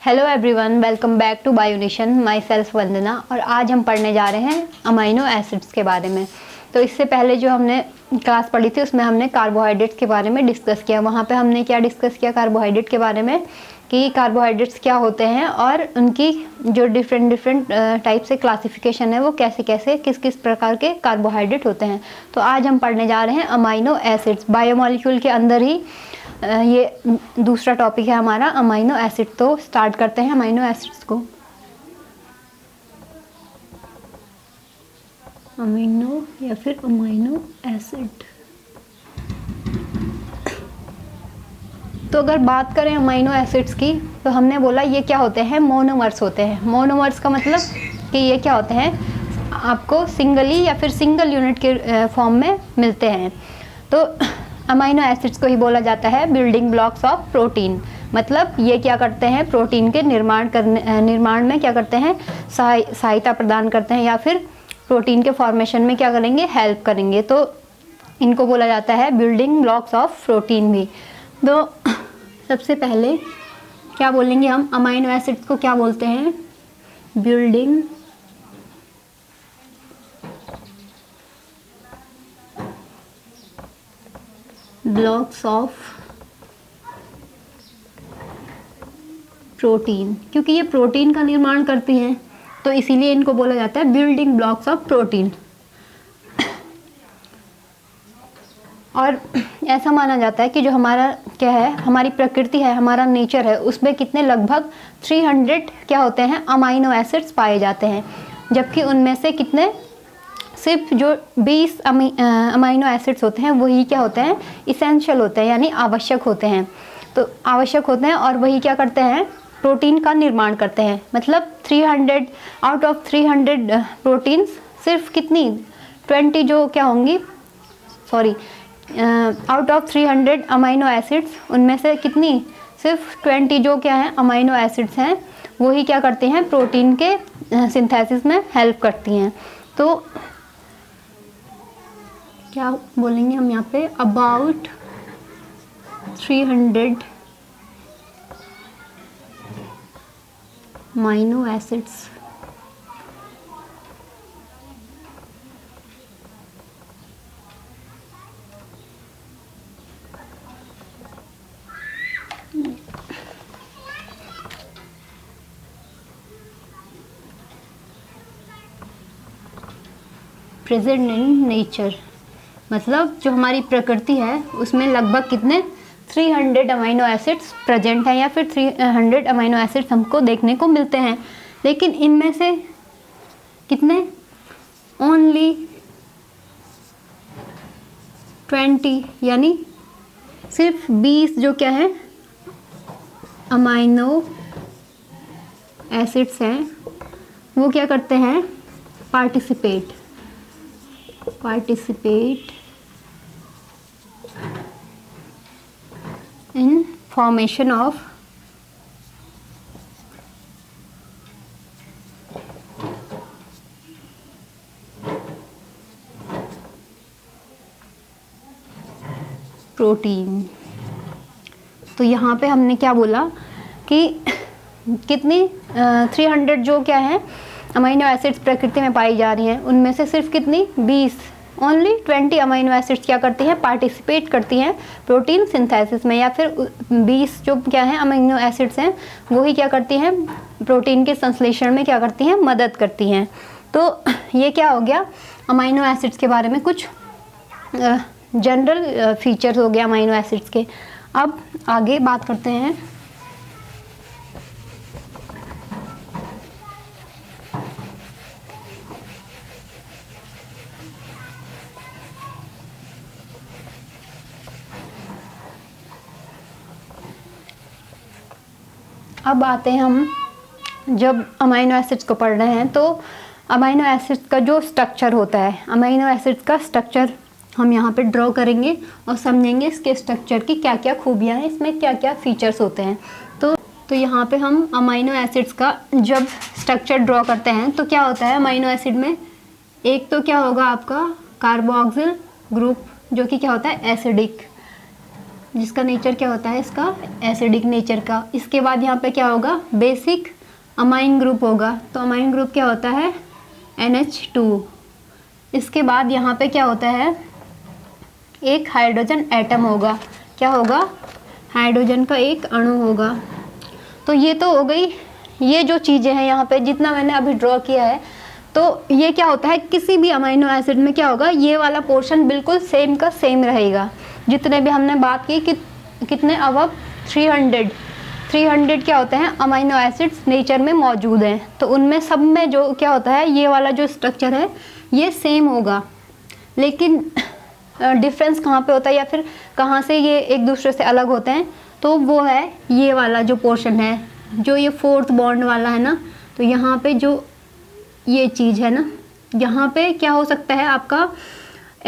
Hello everyone, welcome back to Bionation. Myself Vandana. और आज हम पढ़ने जा रहे हैं अमीनो एसिड्स के बारे में। तो इससे पहले जो हमने क्लास पढ़ी थी उसमें हमने कार्बोहाइड्रेट्स के बारे में डिस्कस किया। वहाँ पे हमने क्या डिस्कस किया कार्बोहाइड्रेट के बारे में, कि कार्बोहाइड्रेट्स क्या होते हैं और उनकी जो डिफरेंट टाइप से क्लासिफिकेशन है वो कैसे कैसे किस किस प्रकार के कार्बोहाइड्रेट होते हैं। तो आज हम पढ़ने जा रहे हैं अमीनो एसिड्स। बायोमॉलिक्यूल के अंदर ही ये दूसरा टॉपिक है हमारा अमीनो एसिड। तो स्टार्ट करते हैं अमीनो एसिड्स को। अमीनो या फिर अमीनो एसिड। तो अगर बात करें अमीनो एसिड्स की तो हमने बोला ये क्या होते हैं, मोनोमर्स होते हैं। मोनोमर्स का मतलब कि ये क्या होते हैं, आपको सिंगली या फिर सिंगल यूनिट के फॉर्म में मिलते हैं। तो अमीनो एसिड्स को ही बोला जाता है बिल्डिंग ब्लॉक्स ऑफ प्रोटीन। मतलब ये क्या करते हैं, प्रोटीन के निर्माण में क्या करते हैं, सहायता प्रदान करते हैं या फिर प्रोटीन के फॉर्मेशन में क्या करेंगे, हेल्प करेंगे। तो इनको बोला जाता है बिल्डिंग ब्लॉक्स ऑफ प्रोटीन भी। तो सबसे पहले क्या बोलेंगे हम, अमीनो एसिड्स को क्या बोलते हैं, बिल्डिंग ब्लॉक्स ऑफ प्रोटीन। क्योंकि ये प्रोटीन का निर्माण करती हैं तो इसीलिए इनको बोला जाता है बिल्डिंग ब्लॉक्स ऑफ प्रोटीन। और ऐसा माना जाता है कि जो हमारा क्या है, हमारी प्रकृति है, हमारा नेचर है, उसमें कितने लगभग 300 क्या होते हैं, अमीनो एसिड्स पाए जाते हैं। जबकि उनमें से कितने, सिर्फ जो 20 अमीनो एसिड्स होते हैं वही क्या होते हैं, इसेंशियल होते हैं, यानी आवश्यक होते हैं। तो आवश्यक होते हैं और वही क्या करते हैं, प्रोटीन का निर्माण करते हैं। मतलब 300 आउट ऑफ 300 प्रोटीन्स सिर्फ कितनी 20 जो क्या होंगी, sorry out of 300 amino acids उनमें से कितनी, सिर्फ 20 जो क्या है अमीनो एसिड्स हैं वही क्या करते हैं, प्रोटीन के सिंथेसिस में हेल्प करती हैं। तो क्या बोलेंगे हम यहाँ पे, about 300 amino acids present in nature. मतलब जो हमारी प्रकृति है उसमें लगभग कितने 300 अमीनो एसिड्स प्रेजेंट हैं या फिर 300 अमीनो एसिड्स हमको देखने को मिलते हैं। लेकिन इनमें से कितने, ओनली 20 यानी सिर्फ 20 जो क्या है अमीनो एसिड्स हैं वो क्या करते हैं, participate in formation of protein. तो यहाँ पे हमने क्या बोला कि कितनी 300 जो क्या है अमीनो एसिड्स प्रकृति में पाई जा रही हैं उनमें से सिर्फ कितनी 20, ओनली 20 अमीनो एसिड्स क्या करती हैं, पार्टिसिपेट करती हैं प्रोटीन सिंथेसिस में। या फिर 20 जो क्या है अमीनो एसिड्स हैं वही क्या करती हैं, प्रोटीन के संश्लेषण में क्या करती हैं, मदद करती हैं। तो ये क्या हो गया अमीनो एसिड्स के बारे में कुछ जनरल फीचर्स हो गया अमीनो एसिड्स के। अब आगे बात करते हैं अब आते हैं हम जब अमीनो एसिड्स को पढ़ रहे हैं तो अमीनो एसिड्स का जो स्ट्रक्चर होता है, अमीनो एसिड्स का स्ट्रक्चर हम यहाँ पे ड्रॉ करेंगे और समझेंगे इसके स्ट्रक्चर की क्या क्या खूबियाँ हैं, इसमें क्या क्या फीचर्स होते हैं। तो यहाँ पे हम अमीनो एसिड्स का जब स्ट्रक्चर ड्रॉ करते हैं तो क्या होता है अमीनो एसिड में, एक तो क्या होगा आपका कार्बोक्सिल ग्रुप जो कि क्या होता है एसिडिक, जिसका नेचर क्या होता है इसका एसिडिक नेचर का। इसके बाद यहाँ पे क्या होगा, बेसिक अमाइन ग्रुप होगा। तो अमाइन ग्रुप क्या होता है, NH2। इसके बाद यहाँ पे क्या होता है, एक हाइड्रोजन एटम होगा। क्या होगा, हाइड्रोजन का एक अणु होगा। तो ये तो हो गई ये जो चीज़ें हैं यहाँ पे जितना मैंने अभी ड्रॉ किया है। तो ये क्या होता है, किसी भी अमीनो एसिड में क्या होगा, ये वाला पोर्शन बिल्कुल सेम का सेम रहेगा। जितने भी हमने बात की कि कितने अबव 300 क्या होते हैं अमीनो एसिड्स नेचर में मौजूद हैं, तो उनमें सब में जो क्या होता है, ये वाला जो स्ट्रक्चर है ये सेम होगा। लेकिन डिफरेंस कहाँ पे होता है या फिर कहाँ से ये एक दूसरे से अलग होते हैं, तो वो है ये वाला जो पोर्शन है, जो ये 4th बॉन्ड वाला है ना। तो यहाँ पे जो ये चीज़ है ना, यहाँ पे क्या हो सकता है आपका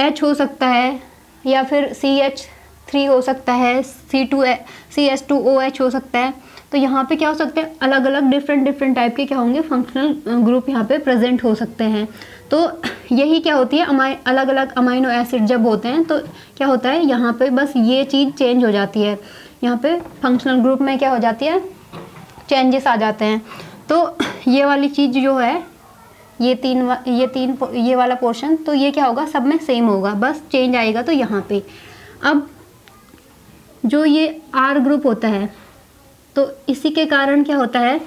H हो सकता है, या फिर CH3 हो सकता है, CH2OH हो सकता है। तो यहाँ पे क्या हो सकते हैं, अलग अलग डिफरेंट टाइप के क्या होंगे, फंक्शनल ग्रुप यहाँ पे प्रेजेंट हो सकते हैं। तो यही क्या होती है, अलग अलग अमीनो एसिड जब होते हैं तो क्या होता है, यहाँ पे बस ये चीज़ चेंज हो जाती है। यहाँ पे फंक्शनल ग्रुप में क्या हो जाती है, चेंजेस आ जाते हैं। तो ये वाली चीज़ जो है, ये वाला पोर्शन, तो ये क्या होगा, सब में सेम होगा, बस चेंज आएगा तो यहाँ पे। अब जो ये R ग्रुप होता है, तो इसी के कारण क्या होता है,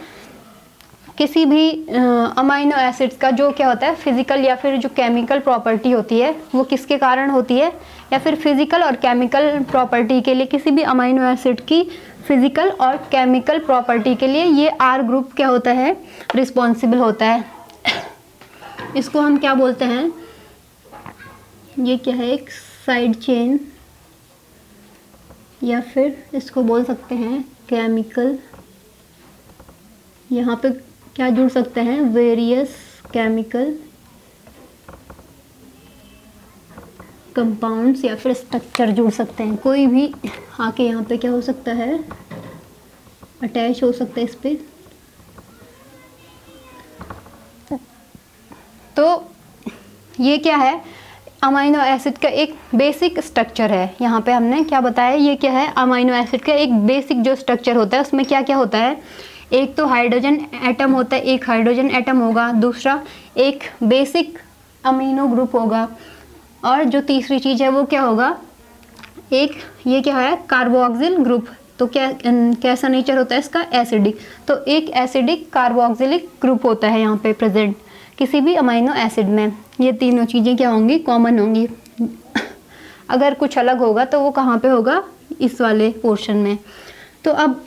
किसी भी अमीनो एसिड्स का जो क्या होता है फिजिकल या फिर जो केमिकल प्रॉपर्टी होती है, वो किसके कारण होती है, या फिर फिजिकल और केमिकल प्रॉपर्टी के लिए, किसी भी अमीनो एसिड की फिजिकल और केमिकल प्रॉपर्टी के लिए ये R ग्रुप क्या होता है, रिस्पॉन्सिबल होता है। इसको हम क्या बोलते हैं, ये क्या है, एक साइड चेन, या फिर इसको बोल सकते हैं केमिकल। यहाँ पे क्या जुड़ सकते हैं, वेरियस केमिकल कंपाउंड्स या फिर स्ट्रक्चर जुड़ सकते हैं। कोई भी आके यहाँ पे क्या हो सकता है, अटैच हो सकता है इस पे। तो ये क्या है, अमीनो एसिड का एक बेसिक स्ट्रक्चर है। यहाँ पे हमने क्या बताया, ये क्या है, अमीनो एसिड का एक बेसिक जो स्ट्रक्चर होता है, उसमें क्या क्या होता है, एक तो हाइड्रोजन एटम होता है, एक हाइड्रोजन एटम होगा, दूसरा एक बेसिक अमीनो ग्रुप होगा, और जो तीसरी चीज़ है वो क्या होगा, एक ये क्या है, कार्बोक्सिल ग्रुप। तो क्या कैसा नेचर होता है इसका, एसिडिक। तो एक एसिडिक कार्बोक्सिलिक ग्रुप होता है यहाँ पे प्रेजेंट किसी भी अमीनो एसिड में। ये तीनों चीज़ें क्या होंगी, कॉमन होंगी। अगर कुछ अलग होगा तो वो कहाँ पे होगा, इस वाले पोर्शन में। तो अब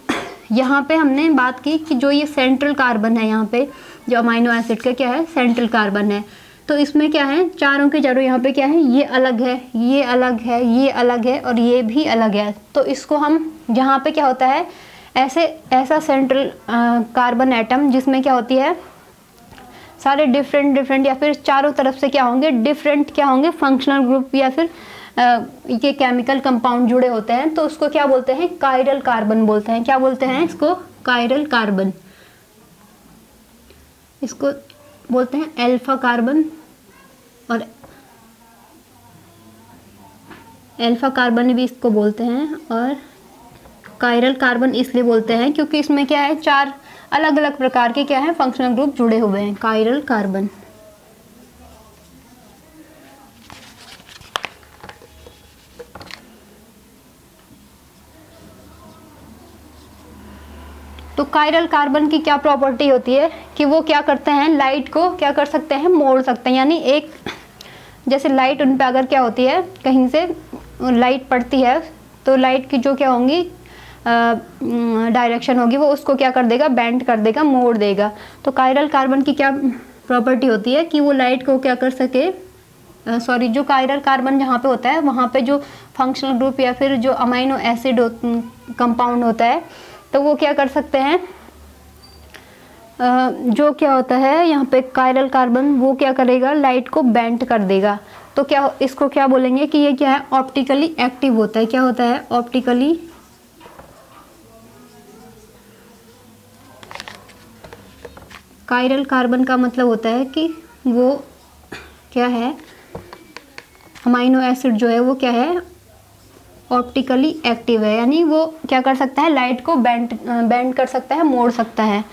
यहाँ पे हमने बात की कि जो ये सेंट्रल कार्बन है, यहाँ पे जो अमीनो एसिड का क्या है, सेंट्रल कार्बन है। तो इसमें क्या है, चारों के चारों यहाँ पे क्या है, ये अलग है, ये अलग है, ये अलग है, और ये भी अलग है। तो इसको हम यहाँ पे क्या होता है, ऐसा सेंट्रल कार्बन एटम जिसमें क्या होती है, सारे डिफरेंट या फिर चारों तरफ से क्या होंगे, डिफरेंट क्या होंगे, फंक्शनल ग्रुप या फिर ये केमिकल कंपाउंड जुड़े होते हैं। तो उसको क्या बोलते हैं, कायरल कार्बन बोलते हैं। क्या बोलते हैं इसको, कायरल कार्बन। इसको बोलते हैं अल्फा कार्बन, और अल्फा कार्बन भी इसको बोलते हैं। और कायरल कार्बन इसलिए बोलते हैं क्योंकि इसमें क्या है, 4 अलग अलग प्रकार के क्या है, फंक्शनल ग्रुप जुड़े हुए हैं, कायरल कार्बन। तो कायरल कार्बन की क्या प्रॉपर्टी होती है कि वो क्या करते हैं, लाइट को क्या कर सकते हैं, मोड़ सकते हैं। यानी एक जैसे लाइट उन पे अगर क्या होती है, कहीं से लाइट पड़ती है, तो लाइट की जो क्या होंगी डायरेक्शन होगी, वो उसको क्या कर देगा, बेंड कर देगा, मोड़ देगा। तो कायरल कार्बन की क्या प्रॉपर्टी होती है कि वो लाइट को क्या कर सके, जो कायरल कार्बन जहाँ पे होता है, वहाँ पे जो फंक्शनल ग्रुप या फिर जो अमीनो एसिड कंपाउंड होता है, तो वो क्या कर सकते हैं, जो क्या होता है यहाँ पे कायरल कार्बन, वो क्या करेगा, लाइट को बेंड कर देगा। तो क्या इसको क्या बोलेंगे कि ये क्या है, ऑप्टिकली एक्टिव होता है। क्या होता है, ऑप्टिकली कायरल कार्बन का मतलब होता है कि वो क्या है, अमीनो एसिड जो है वो क्या है, ऑप्टिकली एक्टिव है, यानी वो क्या कर सकता है, लाइट को बेंड कर सकता है, मोड़ सकता है।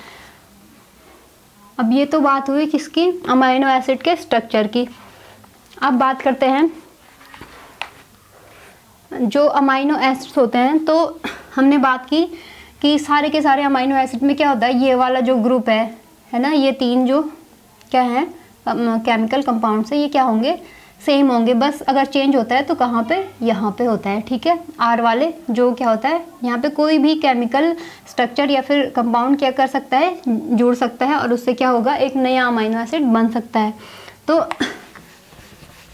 अब ये तो बात हुई किसकी, अमाइनो एसिड के स्ट्रक्चर की। अब बात करते हैं जो अमाइनो एसिड्स होते हैं, तो हमने बात की कि सारे के सारे अमाइनो एसिड में क्या होता है, ये वाला जो ग्रुप है ना, ये तीन जो क्या है केमिकल कंपाउंड से, ये क्या होंगे, सेम होंगे, बस अगर चेंज होता है तो कहाँ पे, यहाँ पे होता है, ठीक है। आर वाले जो क्या होता है, यहाँ पे कोई भी केमिकल स्ट्रक्चर या फिर कंपाउंड क्या कर सकता है, जुड़ सकता है और उससे क्या होगा, एक नया अमाइनो एसिड बन सकता है। तो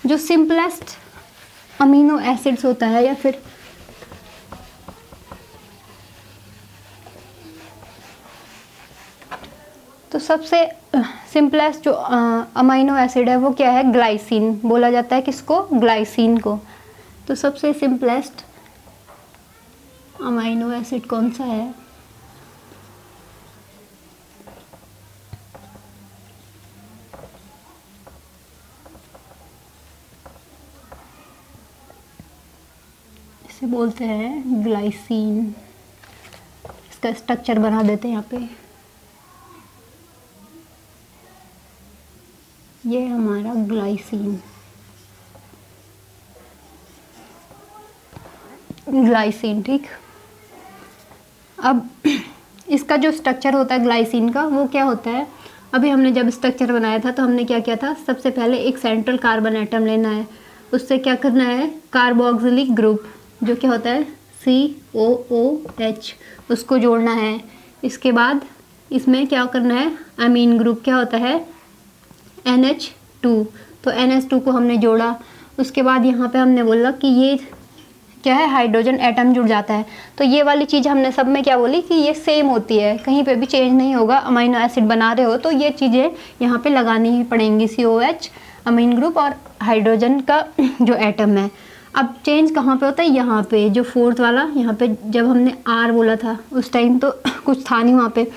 जो सिंपलेस्ट अमीनो एसिड्स होता है, या फिर तो सबसे सिंपलेस्ट जो अमाइनो एसिड है वो क्या है, ग्लाइसिन बोला जाता है, किसको, ग्लाइसिन को। तो सबसे सिंपलेस्ट अमाइनो एसिड कौन सा है, इसे बोलते हैं ग्लाइसिन। इसका स्ट्रक्चर बना देते हैं यहाँ पे, ये हमारा ग्लाइसिन, ग्लाइसिन, ठीक। अब इसका जो स्ट्रक्चर होता है ग्लाइसिन का, वो क्या होता है, अभी हमने जब स्ट्रक्चर बनाया था तो हमने क्या किया था, सबसे पहले एक सेंट्रल कार्बन एटम लेना है, उससे क्या करना है, कार्बोक्सिलिक ग्रुप जो क्या होता है COOH, उसको जोड़ना है। इसके बाद इसमें क्या करना है, अमीन ग्रुप क्या होता है NH2, तो NH2 को हमने जोड़ा। उसके बाद यहाँ पे हमने बोला कि ये क्या है, हाइड्रोजन एटम जुड़ जाता है। तो ये वाली चीज़ हमने सब में क्या बोली कि ये सेम होती है, कहीं पे भी चेंज नहीं होगा। अमीनो एसिड बना रहे हो तो ये चीज़ें यहाँ पे लगानी ही पड़ेंगी, COH अमीन ग्रुप और हाइड्रोजन का जो एटम है। अब चेंज कहाँ पे होता है, यहाँ पे जो फोर्थ वाला, यहाँ पे जब हमने R बोला था उस टाइम तो कुछ था नहीं वहाँ पे,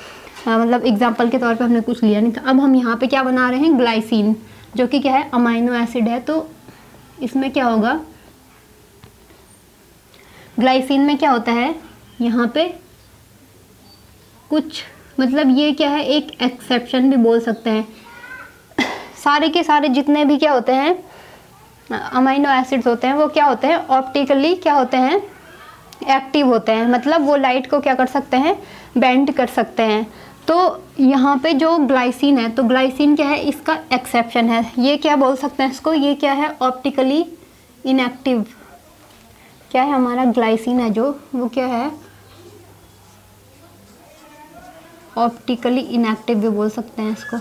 मतलब एग्जाम्पल के तौर पे हमने कुछ लिया नहीं था। अब हम यहाँ पे क्या बना रहे हैं, ग्लाइसिन, जो कि क्या है, अमाइनो एसिड है। तो इसमें क्या होगा, ग्लाइसिन में क्या होता है, यहाँ पे कुछ मतलब ये क्या है, एक एक्सेप्शन भी बोल सकते हैं। सारे के सारे जितने भी क्या होते हैं अमाइनो एसिड्स होते हैं, वो क्या होते हैं, ऑप्टिकली क्या होते हैं, एक्टिव होते हैं, मतलब वो लाइट को क्या कर सकते हैं, बेंड कर सकते हैं। तो यहाँ पे जो ग्लाइसिन है, तो ग्लाइसिन क्या है, इसका एक्सेप्शन है। ये क्या बोल सकते हैं इसको, ये क्या है, ऑप्टिकली इनएक्टिव। क्या है हमारा ग्लाइसिन है जो, वो क्या है, ऑप्टिकली इनएक्टिव भी बोल सकते हैं इसको।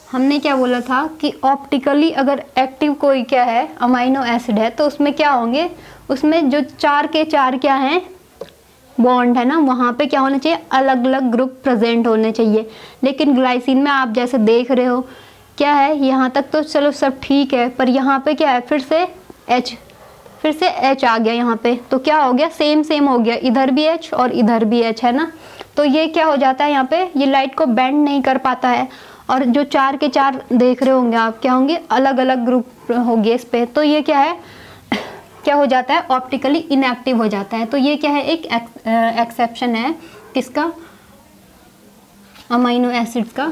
हमने क्या बोला था कि ऑप्टिकली अगर एक्टिव कोई क्या है अमाइनो एसिड है, तो उसमें क्या होंगे, उसमें जो 4 के 4 क्या हैं, बॉन्ड है ना, वहाँ पे क्या होना चाहिए, अलग अलग ग्रुप प्रेजेंट होने चाहिए। लेकिन ग्लाइसिन में आप जैसे देख रहे हो क्या है, यहाँ तक तो चलो सब ठीक है, पर यहाँ पे क्या है, फिर से H आ गया यहाँ पे, तो क्या हो गया, सेम हो गया, इधर भी H और इधर भी H है ना। तो ये क्या हो जाता है, यहाँ पे ये लाइट को बेंड नहीं कर पाता है, और जो 4 के 4 देख रहे होंगे आप, क्या होंगे, अलग अलग ग्रुप होंगे इस पे। तो ये क्या है, क्या हो जाता है, ऑप्टिकली इनएक्टिव हो जाता है। तो ये क्या है, एक एक्सेप्शन है किसका, अमाइनो एसिड्स का।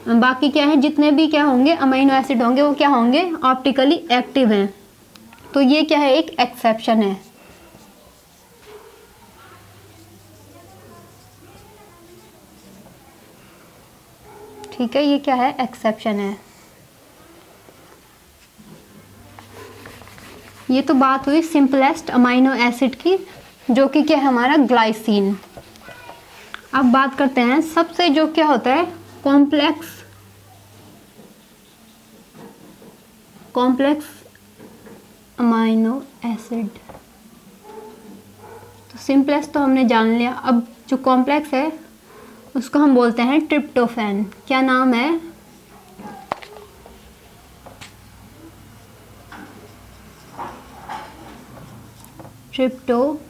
बाकी क्या है, जितने भी क्या होंगे अमाइनो एसिड होंगे, वो क्या होंगे, ऑप्टिकली एक्टिव हैं। तो ये क्या है, एक एक्सेप्शन है। ठीक है, ये क्या है, एक्सेप्शन है। ये तो बात हुई सिंपलेस्ट अमाइनो एसिड की, जो कि क्या है हमारा ग्लाइसिन। अब बात करते हैं सबसे जो क्या होता है, कॉम्प्लेक्स अमाइनो एसिड। तो सिंपलेस्ट तो हमने जान लिया, अब जो कॉम्प्लेक्स है उसको हम बोलते हैं ट्रिप्टोफैन। क्या नाम है, ट्रिप्टोफैन।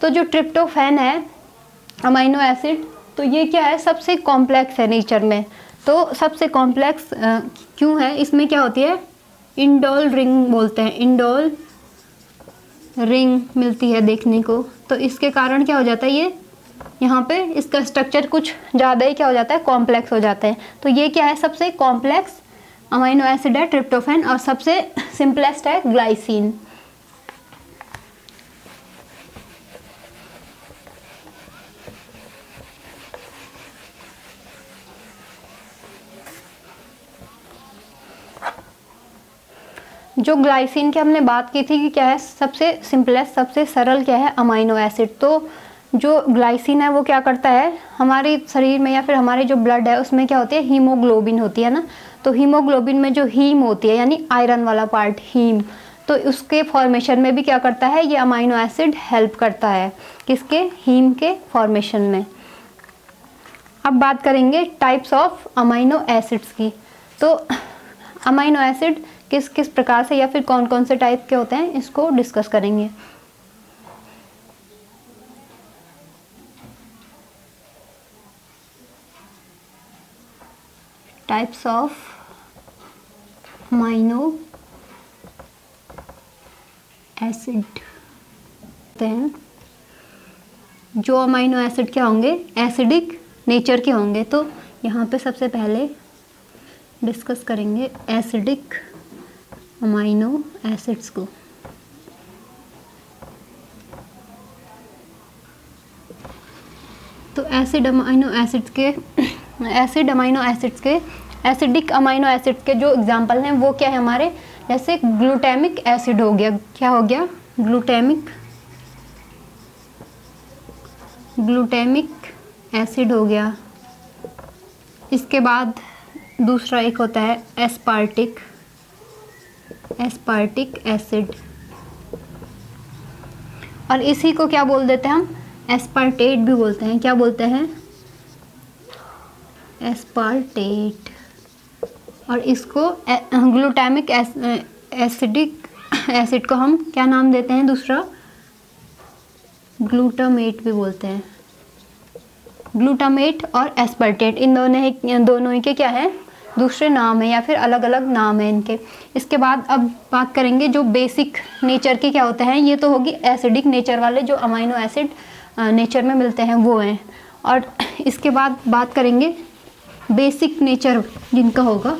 तो जो ट्रिप्टोफैन है अमाइनो एसिड, तो ये क्या है, सबसे कॉम्प्लेक्स है नेचर में। तो सबसे कॉम्प्लेक्स क्यों है, इसमें क्या होती है, इंडोल रिंग बोलते हैं, इंडोल रिंग मिलती है देखने को। तो इसके कारण क्या हो जाता है, ये यहाँ पे इसका स्ट्रक्चर कुछ ज़्यादा ही क्या हो जाता है, कॉम्प्लेक्स हो जाता है। तो ये क्या है, सबसे कॉम्प्लेक्स अमीनो एसिड है ट्रिप्टोफैन, और सबसे सिंपलेस्ट है ग्लाइसिन। जो ग्लाइसिन की हमने बात की थी कि क्या है, सबसे सिंपलेस्ट, सबसे सरल क्या है, अमीनो एसिड। तो जो ग्लाइसिन है वो क्या करता है, हमारे शरीर में या फिर हमारे जो ब्लड है उसमें क्या होती है, हीमोग्लोबिन होती है ना। तो हीमोग्लोबिन में जो हीम होती है, यानी आयरन वाला पार्ट हीम, तो उसके फॉर्मेशन में भी क्या करता है, ये अमीनो एसिड हेल्प करता है, किसके, हीम के फॉर्मेशन में। अब बात करेंगे टाइप्स ऑफ अमीनो एसिड्स की। तो अमीनो एसिड किस किस प्रकार से या फिर कौन कौन से टाइप के होते हैं, इसको डिस्कस करेंगे। टाइप्स ऑफ अमीनो एसिड हैं। जो अमीनो एसिड क्या होंगे, एसिडिक नेचर के होंगे। तो यहाँ पे सबसे पहले डिस्कस करेंगे एसिडिक अमीनो एसिड्स को। तो एसिड अमीनो एसिड्स के एसिडिक अमीनो एसिड्स के जो एग्जांपल हैं वो क्या है हमारे, जैसे ग्लूटामिक एसिड हो गया, क्या हो गया, ग्लूटामिक एसिड हो गया। इसके बाद दूसरा एक होता है एस्पार्टिक एसिड, और इसी को क्या बोल देते हैं हम, एस्पार्टेट भी बोलते हैं। क्या बोलते हैं, एस्पार्टेट। और इसको ग्लूटामिक एसिडिक एसिड को हम क्या नाम देते हैं, दूसरा ग्लूटामेट भी बोलते हैं। ग्लूटामेट और एस्पार्टेट इन दोनों ही के क्या है, दूसरे नाम है या फिर अलग अलग नाम है इनके। इसके बाद अब बात करेंगे जो बेसिक नेचर के क्या होते हैं। ये तो होगी एसिडिक नेचर वाले जो अमीनो एसिड नेचर में मिलते हैं वो हैं। और इसके बाद बात करेंगे बेसिक नेचर जिनका होगा।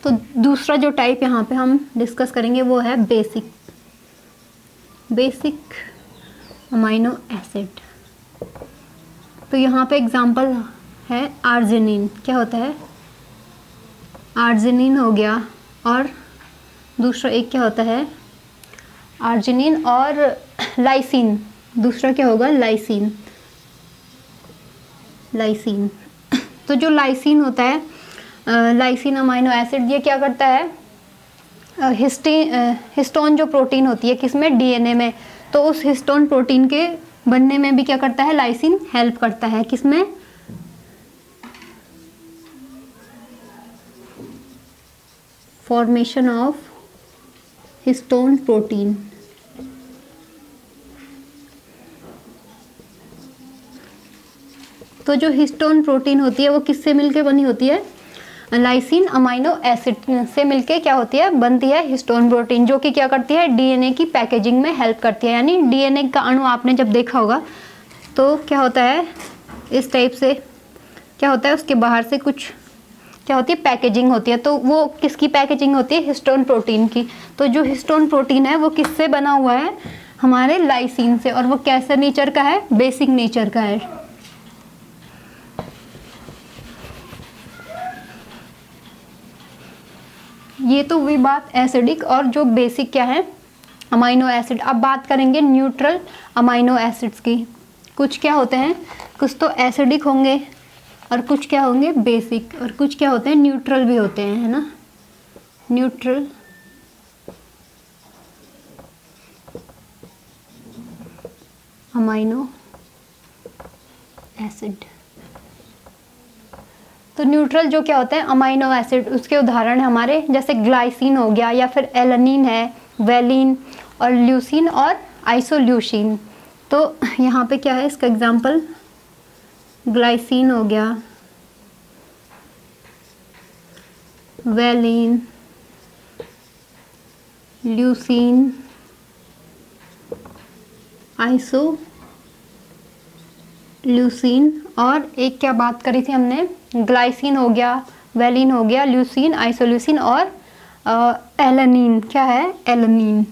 तो दूसरा जो टाइप यहाँ पे हम डिस्कस करेंगे वो है बेसिक अमीनो एसिड। तो यहाँ पे एग्जांपल है आर्जिनिन। क्या होता है, आर्जिनिन हो गया, और दूसरा एक क्या होता है, आर्जिनिन और लाइसिन। दूसरा क्या होगा, लाइसिन। तो जो लाइसिन होता है, लाइसिन अमीनो एसिड, ये क्या करता है, हिस्टोन जो प्रोटीन होती है किसमें, डीएनए में। तो उस हिस्टोन प्रोटीन के बनने में भी क्या करता है, लाइसिन हेल्प करता है, किसमें, फॉर्मेशन ऑफ हिस्टोन प्रोटीन। तो जो हिस्टोन प्रोटीन होती है वो किससे मिलके बनी होती है, लाइसिन अमीनो एसिड से मिलके क्या होती है, बनती है हिस्टोन प्रोटीन, जो कि क्या करती है, डीएनए की पैकेजिंग में हेल्प करती है। यानी डीएनए का अणु आपने जब देखा होगा तो क्या होता है, इस टाइप से क्या होता है, उसके बाहर से कुछ क्या होती है, पैकेजिंग होती है। तो वो किसकी पैकेजिंग होती है, हिस्टोन प्रोटीन की। तो जो हिस्टोन प्रोटीन है वो किससे बना हुआ है, हमारे लाइसिन से, और वो कैसे नेचर का है, बेसिक नेचर का है। ये तो हुई बात एसिडिक और जो बेसिक क्या है, अमीनो एसिड। अब बात करेंगे न्यूट्रल अमीनो एसिड्स की। कुछ क्या होते हैं, कुछ तो एसिडिक होंगे और कुछ क्या होंगे, बेसिक, और कुछ क्या होते हैं, न्यूट्रल भी होते हैं, है ना, न्यूट्रल अमीनो एसिड। तो न्यूट्रल जो क्या होते हैं अमीनो एसिड, उसके उदाहरण हमारे जैसे ग्लाइसिन हो गया, या फिर एलानिन है, वेलिन और ल्यूसिन और आइसोल्यूसिन। तो यहाँ पे क्या है इसका एग्जाम्पल, ग्लाइसिन हो गया, वेलिन, ल्यूसीन, आइसो ल्यूसीन, और एक क्या बात करी थी हमने, ग्लाइसिन हो गया, वेलिन हो गया, ल्यूसीन, आइसोल्यूसिन और एलानिन। क्या है? एलानिन।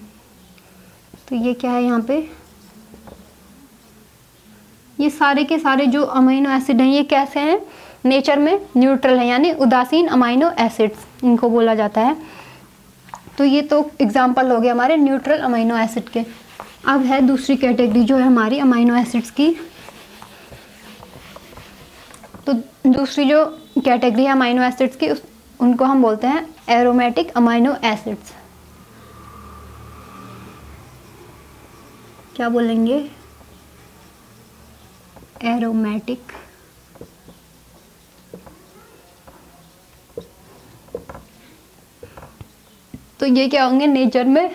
तो ये क्या है यहाँ पे, ये सारे के सारे जो अमीनो एसिड हैं ये कैसे हैं? नेचर में न्यूट्रल है, यानी उदासीन अमीनो एसिड्स इनको बोला जाता है। तो ये तो एग्जाम्पल हो गया हमारे न्यूट्रल अमीनो एसिड के। अब है दूसरी कैटेगरी जो है हमारी अमीनो एसिड्स की। तो दूसरी जो कैटेगरी है अमीनो एसिड्स की उनको हम बोलते हैं एरोमेटिक अमीनो एसिड्स। क्या बोलेंगे? एरोमेटिक तो ये क्या होंगे नेचर में,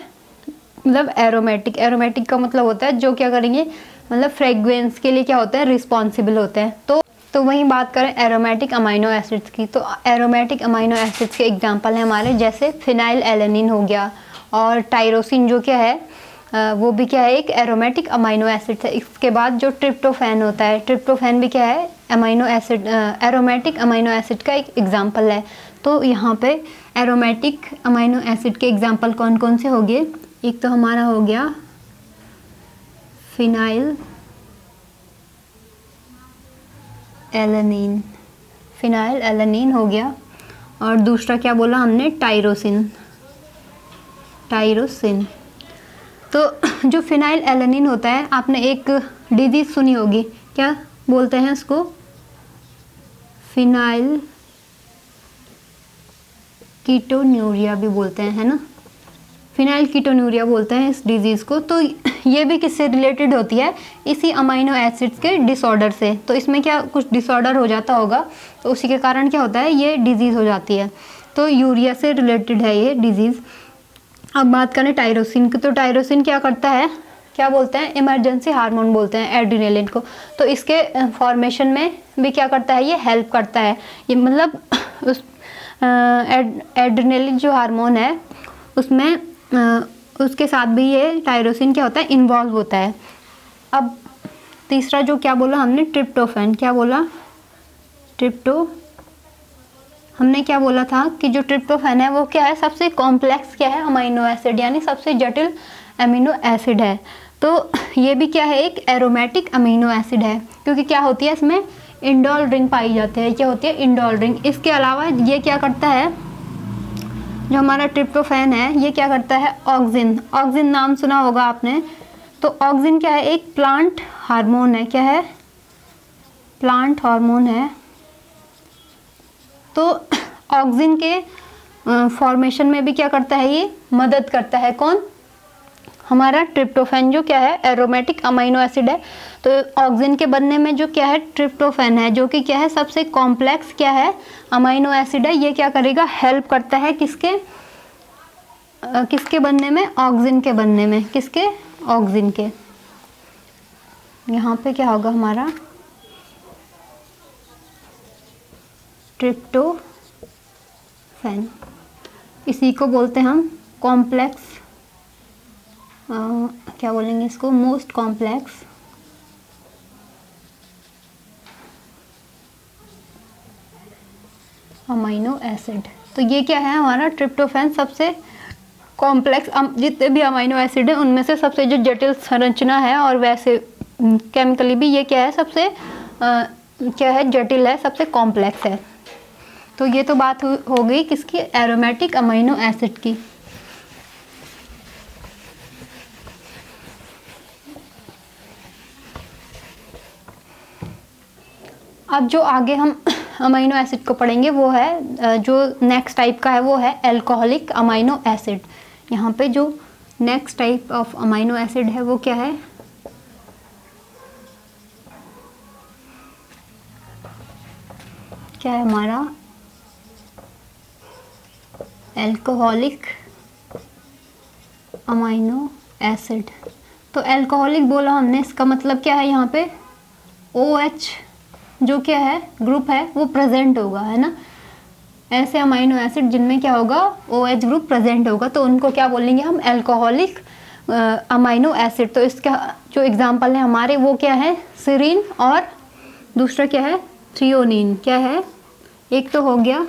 मतलब एरोमेटिक, एरोमेटिक का मतलब होता है जो क्या करेंगे, मतलब फ्रेग्रेंस के लिए क्या होता है, रिस्पॉन्सिबल होते हैं। तो वहीं बात करें एरोमेटिक अमीनो एसिड्स की, तो एरोमेटिक अमीनो एसिड्स के एग्जांपल हैं हमारे, जैसे फिनाइल एलेनिन हो गया, और टायरोसिन जो क्या है वो भी क्या है, एक एरोमेटिक अमीनो एसिड है। इसके बाद जो ट्रिप्टोफैन होता है, ट्रिप्टोफैन भी क्या है, amino acid, aromatic amino acid का एक एग्जाम्पल है। तो यहाँ पे एरोमेटिक अमीनो एसिड के एग्जाम्पल कौन कौन से हो गए? एक तो हमारा हो गया फिनाइल एलेनिन, फिनाइल एलेनिन हो गया, और दूसरा क्या बोला हमने, टायरोसिन, टायरोसिन। तो जो फिनाइल एलेनिन होता है, आपने एक डिजीज सुनी होगी, क्या बोलते हैं इसको? फिनाइल कीटोन्यूरिया भी बोलते हैं, है ना, फिनाइल कीटोन्यूरिया बोलते हैं इस डिजीज़ को। तो ये भी किससे रिलेटेड होती है? इसी अमीनो एसिड्स के डिसऑर्डर से। तो इसमें क्या कुछ डिसऑर्डर हो जाता होगा, तो उसी के कारण क्या होता है, ये डिजीज़ हो जाती है। तो यूरिया से रिलेटेड है ये डिजीज़। अब बात करें टायरोसिन की, तो टायरोसिन क्या करता है, क्या बोलते हैं, इमरजेंसी हार्मोन बोलते हैं एड्रिनलिन को। तो इसके फॉर्मेशन में भी क्या करता है, ये हेल्प करता है। ये मतलब उस एड्रिनलिन जो हार्मोन है उसमें उसके साथ भी ये टायरोसिन क्या होता है, इन्वॉल्व होता है। अब तीसरा जो क्या बोला हमने, ट्रिप्टोफैन, क्या बोला, हमने क्या बोला था कि जो ट्रिप्टोफैन है वो क्या है, सबसे कॉम्प्लेक्स क्या है, अमीनो एसिड, यानी सबसे जटिल अमीनो एसिड है। तो ये भी क्या है, एक एरोमेटिक अमीनो एसिड है, क्योंकि क्या होती है इसमें इंडोल रिंग पाई जाती है। क्या होती है, इंडोल रिंग। इसके अलावा ये क्या करता है, जो हमारा ट्रिप्टोफैन है ये क्या करता है, ऑक्सिन, ऑक्सिन नाम सुना होगा आपने। तो ऑक्सिन क्या है, एक प्लांट हार्मोन है। क्या है, प्लांट हार्मोन है। तो ऑक्सिन के फॉर्मेशन में भी क्या करता है, ये मदद करता है। कौन? हमारा ट्रिप्टोफैन जो क्या है, एरोमेटिक अमीनो एसिड है। तो ऑक्सिन के बनने में जो क्या है, ट्रिप्टोफैन है, जो कि क्या है, सबसे कॉम्प्लेक्स क्या है, अमीनो एसिड है। ये क्या करेगा, हेल्प करता है किसके, किसके बनने में, ऑक्सिन के बनने में। किसके? ऑक्सिन के। यहाँ पे क्या होगा हमारा, ट्रिप्टोफैन, इसी को बोलते हैं हम कॉम्प्लेक्स, क्या बोलेंगे इसको, मोस्ट कॉम्प्लेक्स अमीनो एसिड। तो ये क्या है हमारा ट्रिप्टोफैन, सबसे कॉम्प्लेक्स, जितने भी अमीनो एसिड है उनमें से सबसे जो जटिल संरचना है, और वैसे केमिकली भी ये क्या है, सबसे क्या है, जटिल है, सबसे कॉम्प्लेक्स है। तो ये तो बात हो गई किसकी, एरोमेटिक अमीनो एसिड की। अब जो आगे हम अमीनो एसिड को पढ़ेंगे वो है, जो नेक्स्ट टाइप का है वो है अल्कोहलिक अमीनो एसिड। यहाँ पे जो next type of amino acid है वो क्या है, क्या है हमारा, अल्कोहलिक अमीनो एसिड। तो अल्कोहलिक बोला हमने, इसका मतलब क्या है, यहाँ पे OH जो क्या है ग्रुप है वो प्रेजेंट होगा, है ना। ऐसे अमाइनो एसिड जिनमें क्या होगा, OH ग्रुप प्रेजेंट होगा, तो उनको क्या बोलेंगे हम, अल्कोहलिक अमाइनो एसिड। तो इसका जो एग्जांपल है हमारे वो क्या है, सीरीन और दूसरा क्या है, थ्रियोनीन। क्या है, एक तो हो गया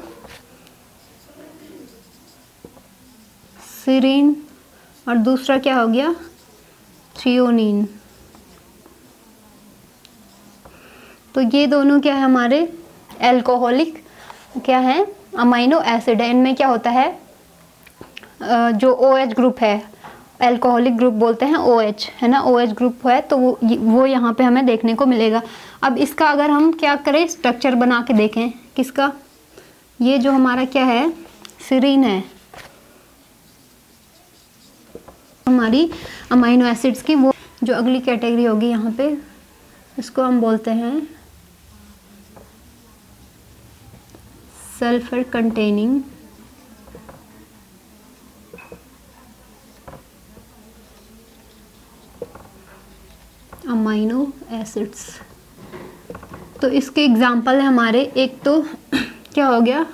सीरीन और दूसरा क्या हो गया, थ्रियोनीन। तो ये दोनों क्या है हमारे अल्कोहलिक क्या है, अमाइनो एसिड है। इनमें क्या होता है, जो OH ग्रुप है, अल्कोहलिक ग्रुप बोलते हैं OH, है ना, OH ग्रुप है, तो वो यहाँ पे हमें देखने को मिलेगा। अब इसका अगर हम क्या करें, स्ट्रक्चर बना के देखें, किसका, ये जो हमारा क्या है सीरीन है, हमारी अमाइनो एसिड्स की, वो जो अगली कैटेगरी होगी यहाँ पे, इसको हम बोलते हैं सल्फर कंटेनिंग अमाइनो एसिड्स। तो इसके एग्जाम्पल है हमारे, एक तो क्या हो गया,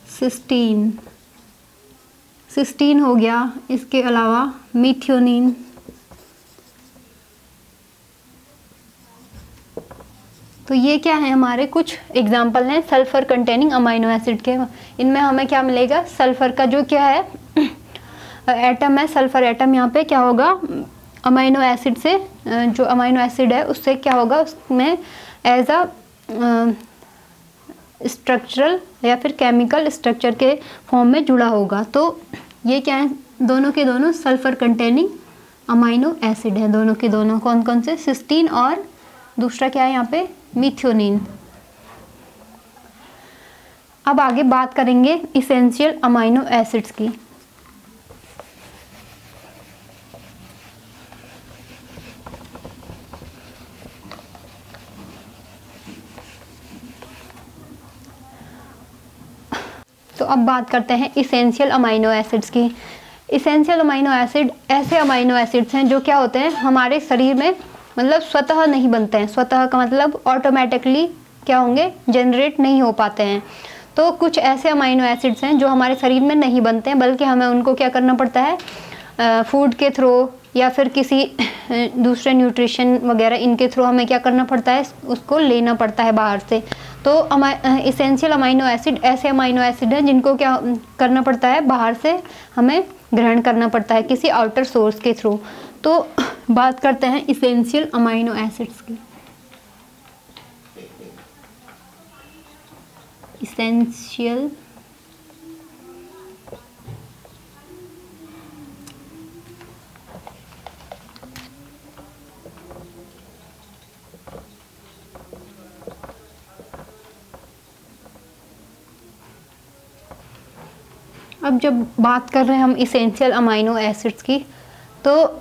सिस्टीन, सिस्टीन हो गया, इसके अलावा मीथियोनिन, तो ये क्या है हमारे कुछ एग्जाम्पल हैं सल्फर कंटेनिंग अमाइनो एसिड के। इनमें हमें क्या मिलेगा, सल्फर का जो क्या है एटम है, सल्फर एटम, यहाँ पे क्या होगा, अमाइनो एसिड से, जो अमाइनो एसिड है उससे क्या होगा, उसमें एज अ स्ट्रक्चरल या फिर केमिकल स्ट्रक्चर के फॉर्म में जुड़ा होगा। तो ये क्या है, दोनों के दोनों सल्फर कंटेनिंग अमाइनो एसिड है, दोनों के दोनों। कौन कौन से, सिस्टीन और दूसरा क्या है यहाँ पे, मीथियोनिन। अब आगे बात करेंगे इसेंशियल अमाइनो एसिड्स की। तो अब बात करते हैं इसेंशियल अमाइनो एसिड्स की। इसेंशियल अमाइनो एसिड ऐसे अमाइनो एसिड्स हैं जो क्या होते हैं हमारे शरीर में, मतलब स्वतः नहीं बनते हैं। स्वतः का मतलब ऑटोमेटिकली क्या होंगे, जनरेट नहीं हो पाते हैं। तो कुछ ऐसे अमाइनो एसिड्स हैं जो हमारे शरीर में नहीं बनते हैं, बल्कि हमें उनको क्या करना पड़ता है, फूड के थ्रू या फिर किसी दूसरे न्यूट्रिशन वगैरह इनके थ्रू हमें क्या करना पड़ता है, उसको लेना पड़ता है बाहर से। तो इसेंशियल अमाइनो एसिड ऐसे अमाइनो एसिड हैं जिनको क्या करना पड़ता है, बाहर से हमें ग्रहण करना पड़ता है किसी आउटर सोर्स के थ्रू। तो बात करते हैं इसेंशियल अमाइनो एसिड्स की। इसेंशियल अब जब बात कर रहे हैं हम इसेंशियल अमाइनो एसिड्स की, तो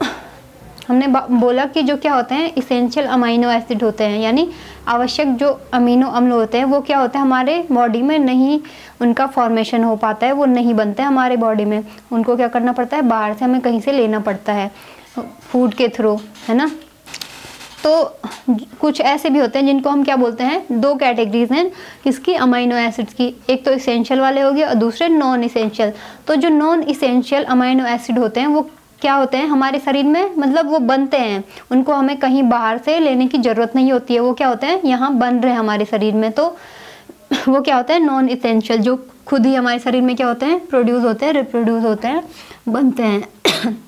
हमने बोला कि जो क्या होते हैं इसेंशियल अमाइनो एसिड होते हैं, यानी आवश्यक जो अमीनो अम्ल होते हैं वो क्या होते हैं हमारे बॉडी में नहीं, उनका फॉर्मेशन हो पाता है, वो नहीं बनते हैं हमारे बॉडी में। उनको क्या करना पड़ता है, बाहर से हमें कहीं से लेना पड़ता है फूड के थ्रू, है ना। तो कुछ ऐसे भी होते हैं जिनको हम क्या बोलते हैं, दो कैटेगरीज हैं किसकी, अमाइनो एसिड्स की। एक तो इसेंशियल वाले हो गए और दूसरे नॉन इसेंशियल। तो जो नॉन इसेंशियल अमाइनो एसिड होते हैं वो क्या होते हैं हमारे शरीर में, मतलब वो बनते हैं, उनको हमें कहीं बाहर से लेने की ज़रूरत नहीं होती है, वो क्या होते हैं यहाँ बन रहे हैं हमारे शरीर में। तो वो क्या होता है नॉन इसेंशियल, जो खुद ही हमारे शरीर में क्या होते हैं, प्रोड्यूस होते हैं, रिप्रोड्यूस होते हैं, बनते हैं।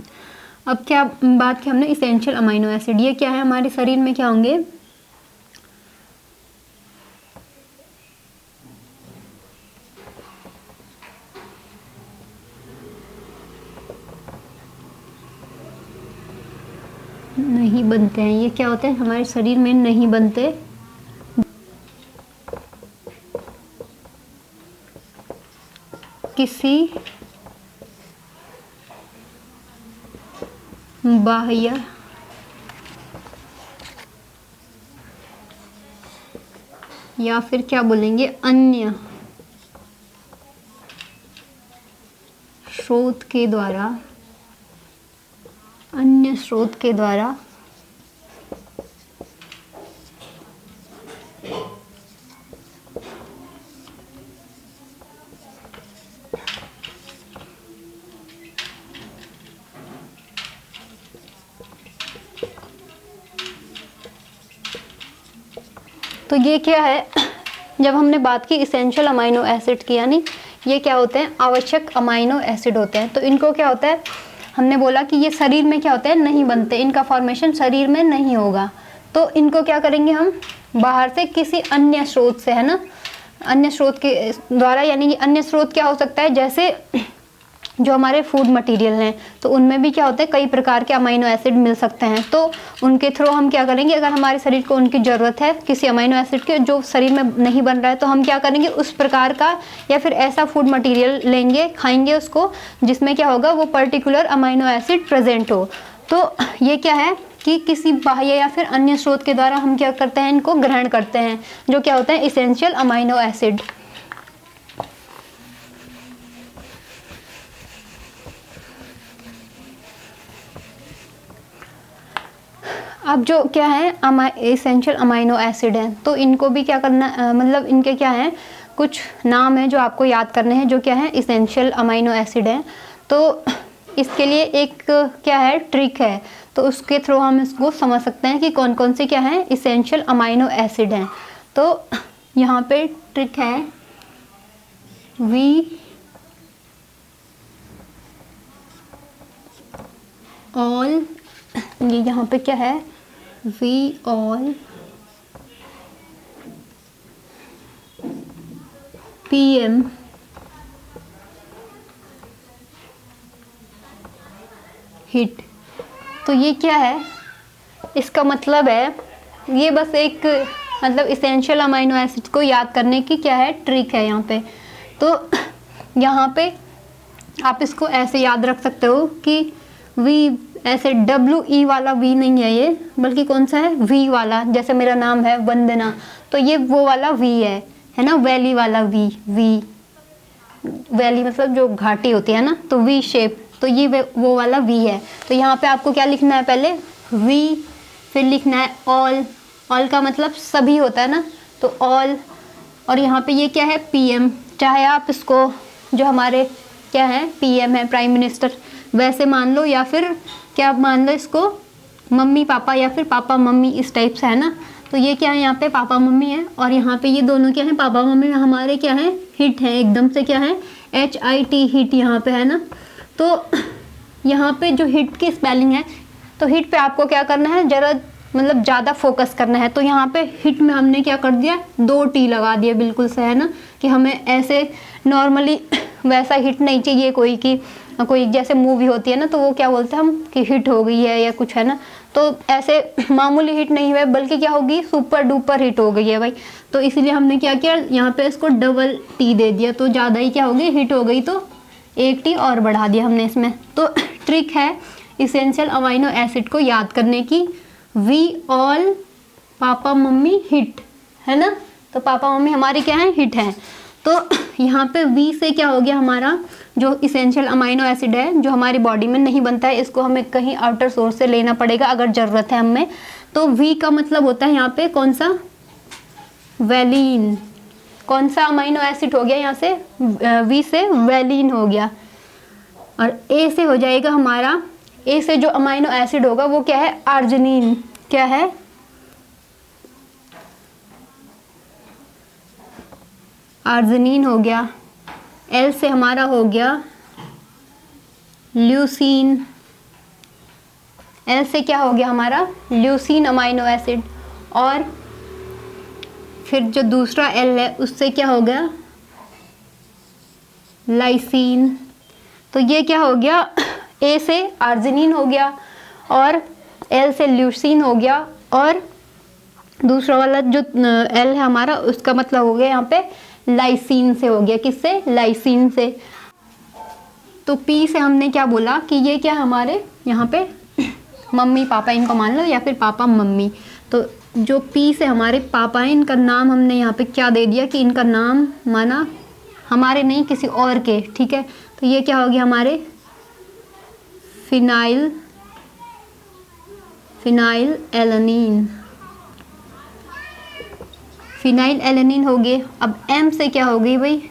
अब क्या बात की हमने इसेंशियल अमाइनो एसिड, ये क्या है हमारे शरीर में क्या होंगे, नहीं बनते हैं। ये क्या होते हैं हमारे शरीर में नहीं बनते, किसी बाह्य या फिर क्या बोलेंगे अन्य स्रोत के द्वारा अन्य स्रोत के द्वारा तो ये क्या है, जब हमने बात की इसेंशियल अमाइनो एसिड की, यानी ये क्या होते हैं, आवश्यक अमाइनो एसिड होते हैं। तो इनको क्या होता है, हमने बोला कि ये शरीर में क्या होते हैं, नहीं बनते, इनका फॉर्मेशन शरीर में नहीं होगा। तो इनको क्या करेंगे हम, बाहर से किसी अन्य स्रोत से, है ना, अन्य स्रोत के द्वारा, यानी कि अन्य स्रोत क्या हो सकता है, जैसे जो हमारे फूड मटेरियल हैं तो उनमें भी क्या होता है, कई प्रकार के अमाइनो एसिड मिल सकते हैं। तो उनके थ्रू हम क्या करेंगे, अगर हमारे शरीर को उनकी ज़रूरत है किसी अमाइनो एसिड के जो शरीर में नहीं बन रहा है, तो हम क्या करेंगे, उस प्रकार का या फिर ऐसा फूड मटेरियल लेंगे, खाएंगे उसको, जिसमें क्या होगा, वो पर्टिकुलर अमाइनो एसिड प्रेजेंट हो। तो ये क्या है कि किसी बाह्य या फिर अन्य स्रोत के द्वारा हम क्या करते हैं, इनको ग्रहण करते हैं, जो क्या होता है, इसेंशियल अमाइनो एसिड। अब जो क्या है इसेंशियल अमाइनो एसिड हैं, तो इनको भी क्या करना, मतलब इनके क्या हैं, कुछ नाम है जो आपको याद करने हैं, जो क्या है, इसेंशियल अमाइनो एसिड हैं। तो इसके लिए एक क्या है, ट्रिक है, तो उसके थ्रू हम इसको समझ सकते हैं कि कौन कौन से क्या हैं, इसेंशियल अमाइनो एसिड हैं। तो यहाँ पे ट्रिक है, वी ऑल, ये यहाँ पे क्या है, वी ऑल PM हिट। तो ये क्या है, इसका मतलब है, ये बस एक मतलब इसेंशियल अमाइनो एसिड को याद करने की क्या है, ट्रिक है यहाँ पे। तो यहाँ पे आप इसको ऐसे याद रख सकते हो कि वी, ऐसे WE वाला वी नहीं है ये, बल्कि कौन सा है, वी वाला, जैसे मेरा नाम है वंदना, तो ये वो वाला वी है ना, वैली वाला वी, वैली मतलब जो घाटी होती है ना, तो वी शेप, तो ये वो वाला वी है। तो यहाँ पे आपको क्या लिखना है, पहले वी, फिर लिखना है ऑल का मतलब सभी होता है ना, तो ऑल, और यहाँ पे ये क्या है, PM, चाहे आप इसको जो हमारे क्या है, PM है, प्राइम मिनिस्टर, वैसे मान लो, या फिर क्या मान लो इसको, मम्मी पापा, या फिर पापा मम्मी, इस टाइप से, है ना। तो ये क्या है, यहाँ पे पापा मम्मी है, और यहाँ पे ये दोनों क्या है, पापा मम्मी हमारे क्या है, हिट है, एकदम से क्या है, HIT, हिट यहाँ पे है ना। तो यहाँ पे जो हिट की स्पेलिंग है, तो हिट पे आपको क्या करना है, जरा मतलब ज़्यादा फोकस करना है। तो यहाँ पे हिट में हमने क्या कर दिया, 2 T लगा दिया, बिल्कुल से, है ना, कि हमें ऐसे नॉर्मली वैसा हिट नहीं चाहिए कोई, कि कोई जैसे मूवी होती है ना, तो वो क्या बोलते हैं हम कि हिट हो गई है या कुछ, है ना, तो ऐसे मामूली हिट नहीं हुआ, बल्कि क्या होगी, सुपर डुपर हिट हो गई है भाई। तो इसलिए हमने क्या किया, यहाँ पे इसको डबल T दे दिया, तो ज़्यादा ही क्या होगी, हिट हो गई, तो 1 T और बढ़ा दिया हमने इसमें। तो ट्रिक है इसेंशियल अमाइनो एसिड को याद करने की, वी ऑल पापा मम्मी हिट, है ना, तो पापा मम्मी हमारे क्या है, हिट है। तो यहाँ पे वी से क्या हो गया, हमारा जो इसेंशियल अमाइनो एसिड है, जो हमारी बॉडी में नहीं बनता है, इसको हमें कहीं आउटर सोर्स से लेना पड़ेगा अगर ज़रूरत है हमें। तो वी का मतलब होता है यहाँ पे कौन सा, वैलीन, कौन सा अमाइनो एसिड हो गया यहाँ से, वी से वैलीन हो गया। और ए से हो जाएगा हमारा, ए से जो अमाइनो एसिड होगा वो क्या है, आर्जिनिन, क्या है, आर्जिनिन हो गया। एल से हमारा हो गया ल्यूसीन, एल से क्या हो गया हमारा, ल्यूसीन अमाइनो एसिड। और फिर जो दूसरा एल है उससे क्या हो गया, लाइसीन। तो ये क्या हो गया, ए से आर्जिनिन हो गया, और एल से ल्यूसीन हो गया, और दूसरा वाला जो एल है हमारा, उसका मतलब हो गया यहाँ पे लाइसीन से हो गया, किससे, लाइसीन से। तो पी से हमने क्या बोला कि ये क्या हमारे यहाँ पे मम्मी पापा, इनको मान लो, या फिर पापा मम्मी। तो जो पी से हमारे पापा हैं, इनका नाम हमने यहाँ पे क्या दे दिया कि इनका नाम माना हमारे नहीं, किसी और के, ठीक है। तो ये क्या हो गया हमारे phenyl phenyl alanine. Phenyl alanine हो गए। अब M से क्या हो गई भाई,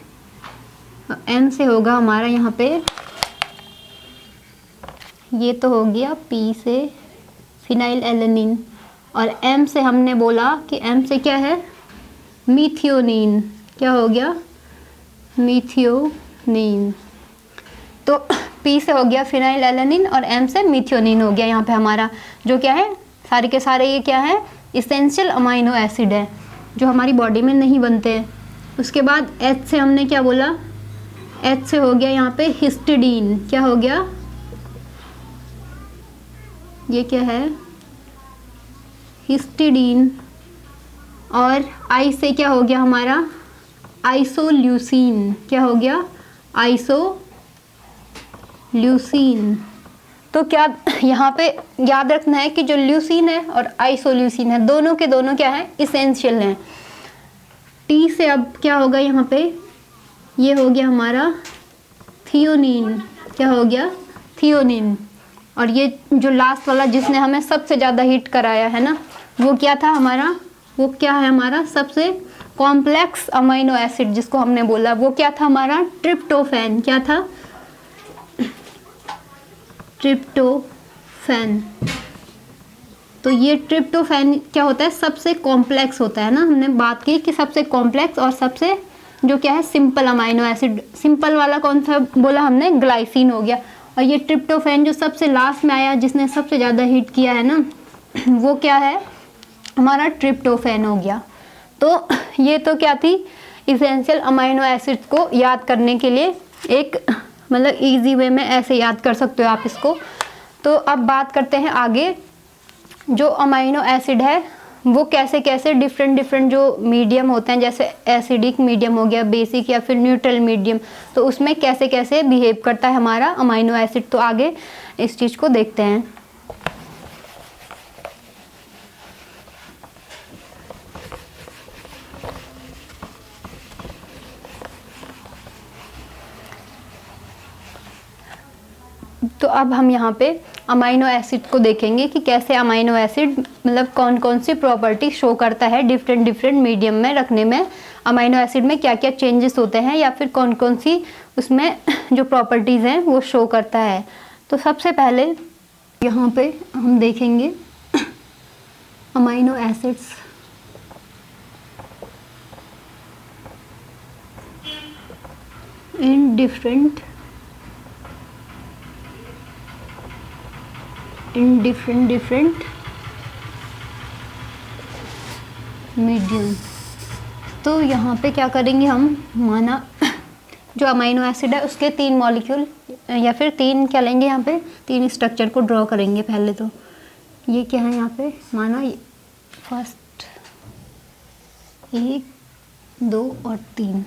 M से होगा हमारा यहाँ पे, ये तो हो गया P से फिनाइल एलानीन, और M से हमने बोला कि M से क्या है, मीथियोनीन। क्या हो गया, मीथियोनीन। तो P से हो गया फिनाइल एलानीन और M से मीथियोनीन हो गया। यहाँ पे हमारा जो क्या है, सारे के सारे ये क्या है, इसेंशियल अमाइनो एसिड है जो हमारी बॉडी में नहीं बनते हैं। उसके बाद H से हमने क्या बोला, H से हो गया यहाँ पे हिस्टिडीन। क्या हो गया, ये क्या है, हिस्टिडीन। और I से क्या हो गया हमारा, आइसोल्यूसिन। क्या हो गया, आइसोल्यूसिन। तो क्या यहाँ पे याद रखना है कि जो ल्यूसीन है और आइसोल्यूसिन है, दोनों के दोनों क्या है, इसेंशियल हैं। टी से अब क्या होगा यहाँ पे, ये हो गया हमारा थियोनीन। क्या हो गया, थियोनीन। और ये जो लास्ट वाला जिसने हमें सबसे ज़्यादा हिट कराया है ना, वो क्या था हमारा, वो क्या है हमारा सबसे कॉम्प्लेक्स अमाइनो एसिड जिसको हमने बोला, वो क्या था हमारा, ट्रिप्टोफैन। क्या था, ट्रिप्टोफैन। तो ये ट्रिप्टोफैन क्या होता है, सबसे कॉम्प्लेक्स होता है ना, हमने बात की कि सबसे कॉम्प्लेक्स और सबसे जो क्या है सिंपल अमाइनो एसिड। सिंपल वाला कौन सा बोला हमने, ग्लाइसिन हो गया। और ये ट्रिप्टोफैन जो सबसे लास्ट में आया, जिसने सबसे ज़्यादा हिट किया है ना, वो क्या है हमारा, ट्रिप्टोफैन हो गया। तो ये तो क्या थी, इसेंशियल अमाइनो एसिड्स को याद करने के लिए एक मतलब इजी वे में ऐसे याद कर सकते हो आप इसको। तो अब बात करते हैं आगे, जो अमाइनो एसिड है वो कैसे कैसे डिफरेंट जो मीडियम होते हैं, जैसे एसिडिक मीडियम हो गया, बेसिक या फिर न्यूट्रल मीडियम, तो उसमें कैसे कैसे बिहेव करता है हमारा अमाइनो एसिड। तो आगे इस चीज़ को देखते हैं। तो अब हम यहाँ पे अमाइनो एसिड को देखेंगे कि कैसे अमाइनो एसिड मतलब कौन कौन सी प्रॉपर्टी शो करता है डिफरेंट मीडियम में रखने में, अमाइनो एसिड में क्या क्या चेंजेस होते हैं या फिर कौन कौन सी उसमें जो प्रॉपर्टीज़ हैं वो शो करता है। तो सबसे पहले यहाँ पे हम देखेंगे amino acids in different medium. तो यहाँ पे क्या करेंगे हम, माना जो अमाइनो एसिड है उसके 3 मॉलिक्यूल या फिर 3 क्या लेंगे, यहाँ पे 3 स्ट्रक्चर को ड्रॉ करेंगे पहले। तो ये क्या है यहाँ पे, माना फर्स्ट 1 2 और 3,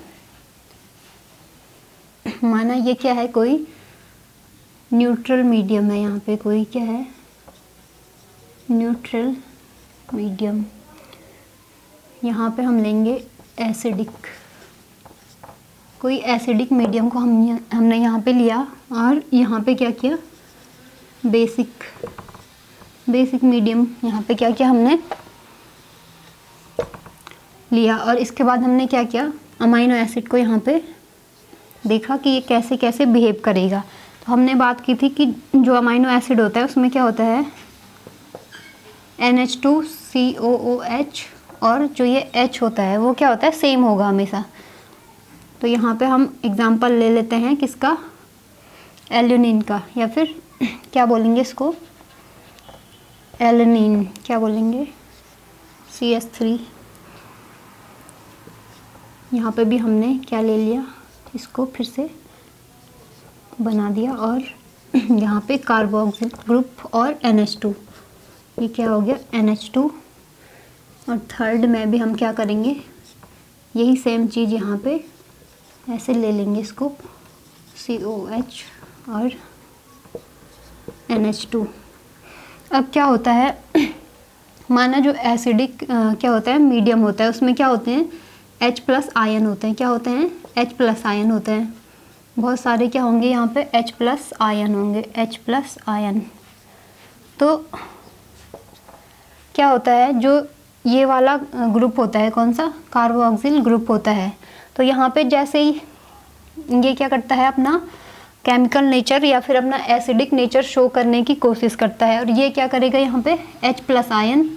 माना ये क्या है, कोई न्यूट्रल मीडियम है, यहाँ पे कोई क्या है, न्यूट्रल मीडियम। यहाँ पे हम लेंगे एसिडिक, कोई एसिडिक मीडियम को हमने यहाँ पे लिया। और यहाँ पे क्या किया, बेसिक मीडियम यहाँ पे क्या किया हमने लिया। और इसके बाद हमने क्या किया, अमाइनो एसिड को यहाँ पे देखा कि ये कैसे कैसे बिहेव करेगा। तो हमने बात की थी कि जो अमाइनो एसिड होता है उसमें क्या होता है, NH2COOH, और जो ये H होता है वो क्या होता है, सेम होगा हमेशा। तो यहाँ पे हम एग्जांपल ले लेते हैं किसका, एल्यूनिन का, या फिर क्या बोलेंगे इसको, एलनीन, क्या बोलेंगे, CH3। यहाँ पे भी हमने क्या ले लिया, इसको फिर से बना दिया, और यहाँ पे कार्बोक्सिल ग्रुप और NH2, ये क्या हो गया NH2। और थर्ड में भी हम क्या करेंगे, यही सेम चीज़ यहाँ पे ऐसे ले लेंगे इसको, COH और NH2। अब क्या होता है, माना जो एसिडिक क्या होता है मीडियम होता है, उसमें क्या होते हैं, H+ आयन होते हैं। क्या होते हैं, H+ आयन होते हैं। बहुत सारे क्या होंगे यहाँ पे, H+ आयन होंगे, H+ आयन। तो क्या होता है, जो ये वाला ग्रुप होता है, कौन सा, कार्बोक्सिल ग्रुप होता है। तो यहाँ पे जैसे ही ये क्या करता है, अपना केमिकल नेचर या फिर अपना एसिडिक नेचर शो करने की कोशिश करता है। और ये क्या करेगा यहाँ पे H+ आयन,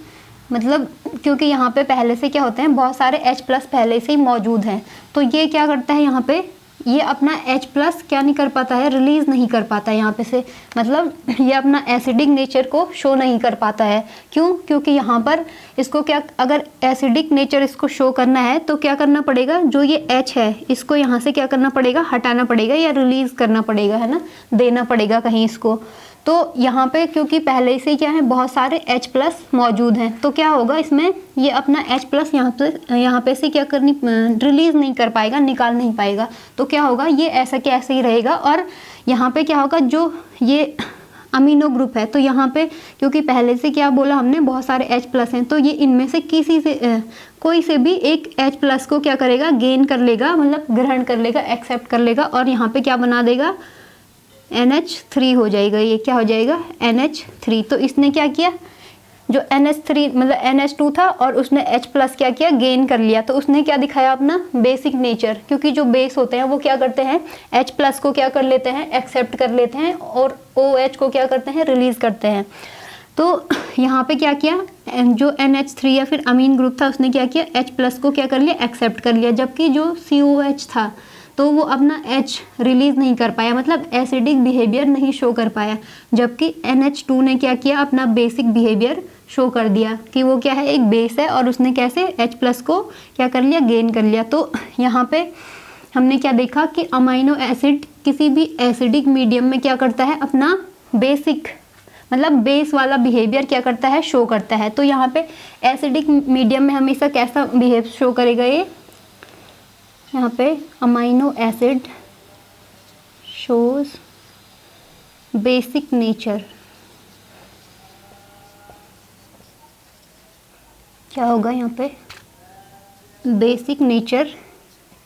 मतलब क्योंकि यहाँ पे पहले से क्या होते हैं, बहुत सारे H+ पहले से ही मौजूद हैं, तो ये क्या करता है यहाँ पे, ये अपना H+ क्या नहीं कर पाता है, रिलीज़ नहीं कर पाता है यहाँ पे से, मतलब ये अपना एसिडिक नेचर को शो नहीं कर पाता है। क्यों? क्योंकि यहाँ पर इसको क्या, अगर एसिडिक नेचर इसको शो करना है तो क्या करना पड़ेगा, जो ये H है इसको यहाँ से क्या करना पड़ेगा, हटाना पड़ेगा या रिलीज़ करना पड़ेगा, है ना, देना पड़ेगा कहीं इसको। तो यहाँ पे क्योंकि पहले से क्या है, बहुत सारे H+ मौजूद हैं, तो क्या होगा इसमें, ये अपना H+ यहाँ पे से क्या करनी, रिलीज़ नहीं कर पाएगा, निकाल नहीं पाएगा। तो क्या होगा, ये ऐसा के ऐसे ही रहेगा। और यहाँ पे क्या होगा, जो ये अमीनो ग्रुप है, तो यहाँ पे क्योंकि पहले से क्या बोला हमने, बहुत सारे H+ हैं, तो ये इनमें से किसी से कोई से भी एक H+ को क्या करेगा, गेन कर लेगा, मतलब ग्रहण कर लेगा, एक्सेप्ट कर लेगा, और यहाँ पे क्या बना देगा, NH3 हो जाएगा। ये क्या हो जाएगा, NH3। तो इसने क्या किया, जो NH3 मतलब NH2 था और उसने H+ क्या किया, गेन कर लिया। तो उसने क्या दिखाया, अपना बेसिक नेचर, क्योंकि जो बेस होते हैं वो क्या करते हैं, H+ को क्या कर लेते हैं, एक्सेप्ट कर लेते हैं, और OH को क्या करते हैं, रिलीज़ करते हैं। तो यहाँ पे क्या किया, जो NH3 या फिर अमीन ग्रुप था, उसने क्या किया, H+ को क्या कर लिया, एक्सेप्ट कर लिया, जबकि जो COH था तो वो अपना H रिलीज़ नहीं कर पाया, मतलब एसिडिक बिहेवियर नहीं शो कर पाया, जबकि NH2 ने क्या किया, अपना बेसिक बिहेवियर शो कर दिया कि वो क्या है, एक बेस है, और उसने कैसे H+ को क्या कर लिया, गेन कर लिया। तो यहाँ पे हमने क्या देखा कि अमाइनो एसिड किसी भी एसिडिक मीडियम में क्या करता है, अपना बेसिक मतलब बेस वाला बिहेवियर क्या करता है, शो करता है। तो यहाँ पे एसिडिक मीडियम में हमेशा कैसा बिहेव शो करेगा, ये यहाँ पे amino acid shows basic nature, क्या होगा यहाँ पे, basic nature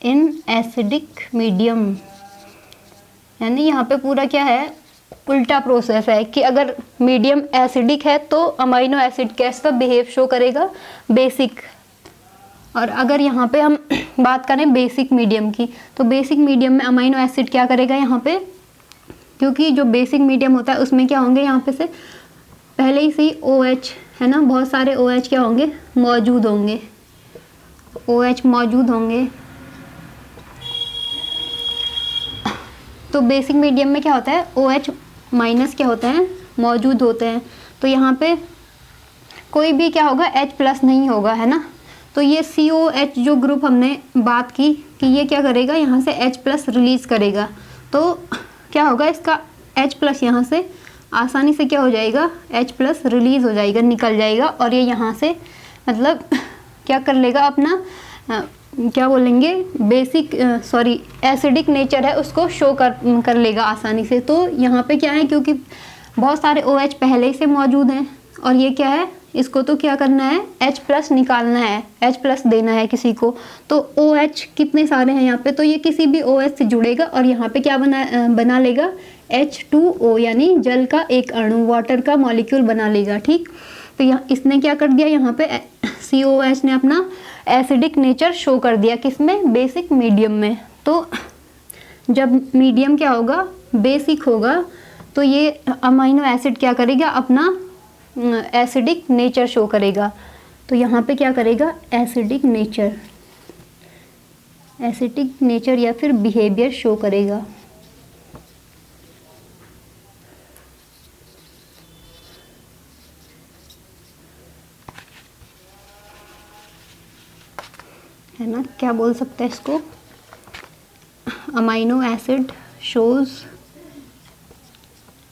in acidic medium, यानी यहाँ पे पूरा क्या है, उल्टा प्रोसेस है कि अगर मीडियम एसिडिक है तो अमाइनो एसिड कैसा बिहेव शो करेगा, बेसिक। और अगर यहाँ पे हम बात करें बेसिक मीडियम की, तो बेसिक मीडियम में अमाइनो एसिड क्या करेगा यहाँ पे, क्योंकि जो बेसिक मीडियम होता है उसमें क्या होंगे, यहाँ पे से पहले ही से OH है ना, बहुत सारे OH क्या होंगे, मौजूद होंगे, OH मौजूद होंगे। तो बेसिक मीडियम में क्या होता है, OH- क्या होते हैं, मौजूद होते हैं। तो यहाँ पे कोई भी क्या होगा, H+ नहीं होगा, है ना। तो ये COH जो ग्रुप हमने बात की कि ये क्या करेगा, यहाँ से H+ रिलीज़ करेगा, तो क्या होगा, इसका H+ यहाँ से आसानी से क्या हो जाएगा, H+ रिलीज़ हो जाएगा, निकल जाएगा, और ये यहाँ से मतलब क्या कर लेगा, अपना क्या बोलेंगे, बेसिक एसिडिक नेचर है उसको शो कर लेगा आसानी से। तो यहाँ पे क्या है, क्योंकि बहुत सारे OH पहले से मौजूद हैं, और ये क्या है, इसको तो क्या करना है, H+ निकालना है, H+ देना है किसी को। तो OH कितने सारे हैं यहाँ पे, तो ये किसी भी OH से जुड़ेगा और यहाँ पे क्या बना लेगा, H2O, यानी जल का एक अणु, वाटर का मॉलिक्यूल बना लेगा, ठीक। तो यहाँ इसने क्या कर दिया, यहाँ पे COH ने अपना एसिडिक नेचर शो कर दिया, किसमें, बेसिक मीडियम में। तो जब मीडियम क्या होगा, बेसिक होगा, तो ये अमाइनो एसिड क्या करेगा, अपना एसिडिक नेचर शो करेगा। तो यहाँ पे क्या करेगा, एसिडिक नेचर या फिर बिहेवियर शो करेगा। है ना, क्या बोल सकते हैं इसको, amino acid shows